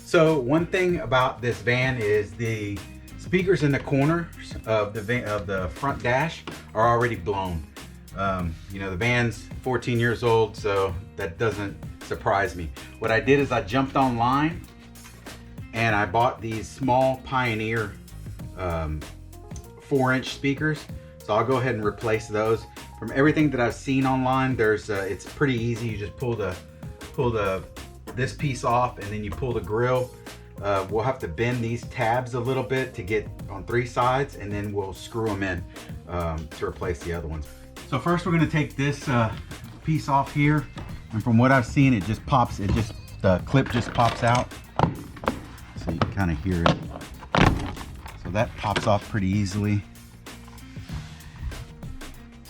So one thing about this van is the speakers in the corners of the front dash are already blown. You know, the van's 14 years old, so that doesn't surprise me. What I did is I jumped online and I bought these small Pioneer 4-inch speakers. So I'll go ahead and replace those. From everything that I've seen online, there's it's pretty easy. You just pull this piece off and then you pull the grill. We'll have to bend these tabs a little bit to get on 3 sides, and then we'll screw them in to replace the other ones. So first we're going to take this piece off here, and from what I've seen, it just pops. The clip just pops out, so you can kind of hear it. So that pops off pretty easily.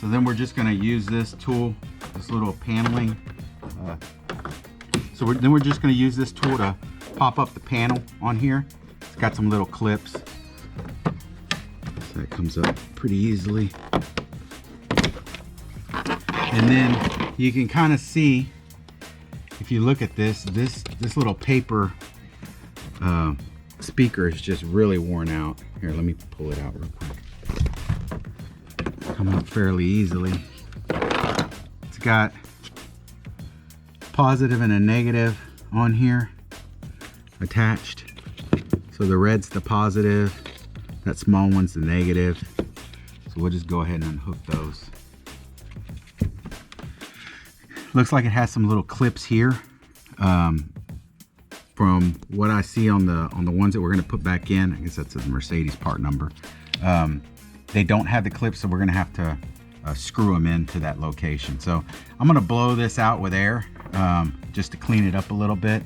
So then we're just going to use this tool, this little paneling. Then we're just going to use this tool to pop up the panel on here. It's got some little clips, so it comes up pretty easily. And then you can kind of see, if you look at this little paper speaker is just really worn out. Here, let me pull it out real quick. Coming up fairly easily. It's got positive and a negative on here attached. So the red's the positive, that small one's the negative. So we'll just go ahead and unhook those. Looks like it has some little clips here. From what I see on the ones that we're going to put back in, I guess that's a Mercedes part number. They don't have the clips, so we're going to have to screw them into that location. So I'm going to blow this out with air just to clean it up a little bit.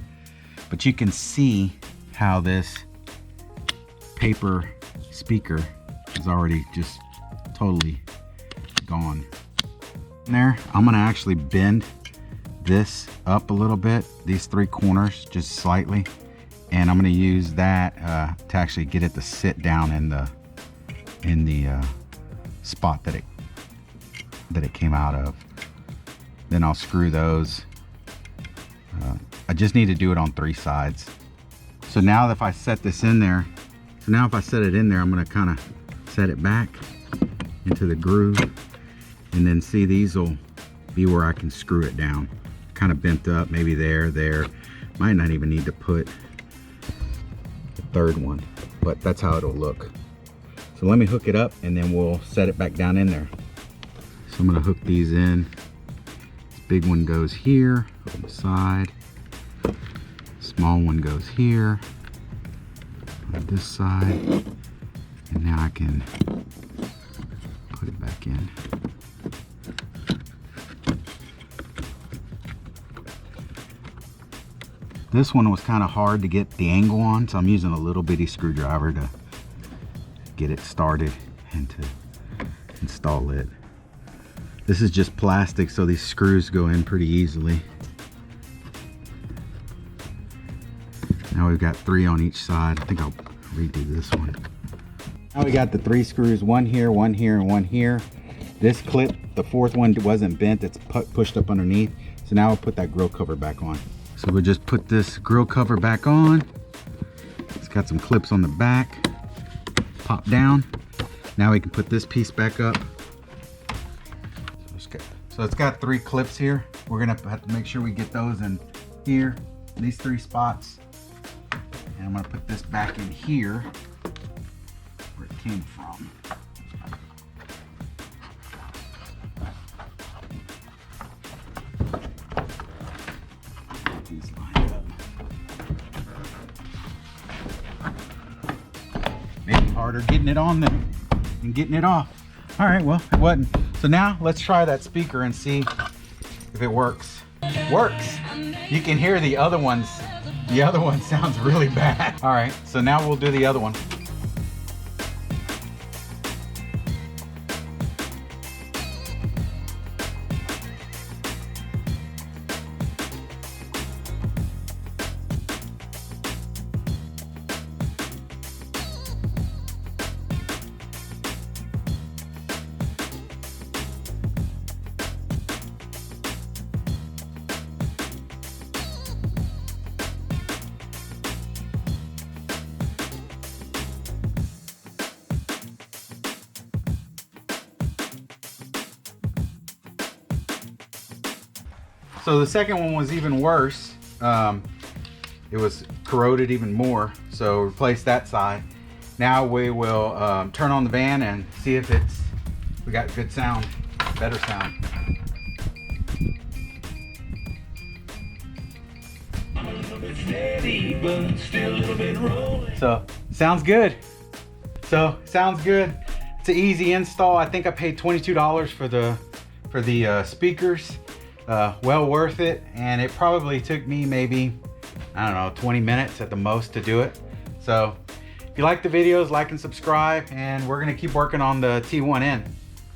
But you can see how this paper speaker is already just totally gone. There, I'm going to actually bend this up a little bit, these 3 corners just slightly, and I'm going to use that to actually get it to sit down in the spot that it came out of. Then I'll screw those. I just need to do it on 3 sides. So now if I set this in there, I'm going to kind of set it back into the groove, and then see, these will be where I can screw it down. Kind of bent up, maybe there. Might not even need to put the 3rd one, but that's how it'll look. So let me hook it up and then we'll set it back down in there. So I'm going to hook these in. This big one goes here on the side. Small one goes here on this side. And now I can put it back in. This one was kind of hard to get the angle on, so I'm using a little bitty screwdriver to get it started and to install it. This is just plastic, so these screws go in pretty easily. Now we've got 3 on each side. I think I'll redo this one. Now we got the 3 screws, one here, and one here. This clip, the 4th one wasn't bent, it's pushed up underneath. So now I'll put that grill cover back on. So we'll just put this grill cover back on. It's got some clips on the back. Pop down. Now we can put this piece back up. So it's got 3 clips here. We're gonna have to make sure we get those in here, these 3 spots. And I'm gonna put this back in here where it came from. These lined up. Maybe harder getting it on than getting it off. All right, well, it wasn't. So now let's try that speaker and see if it works. Works. You can hear the other ones. The other one sounds really bad. All right, so now we'll do the other one. So the second one was even worse. It was corroded even more, so replace that side. Now we will turn on the van and see if we got good sound, better sound. Steady, but still a little bit rolling. So sounds good. It's an easy install. I think I paid $22 for the speakers. Well worth it, and it probably took me maybe, I don't know, 20 minutes at the most to do it. So if you like the videos, like and subscribe, and we're gonna keep working on the T1N.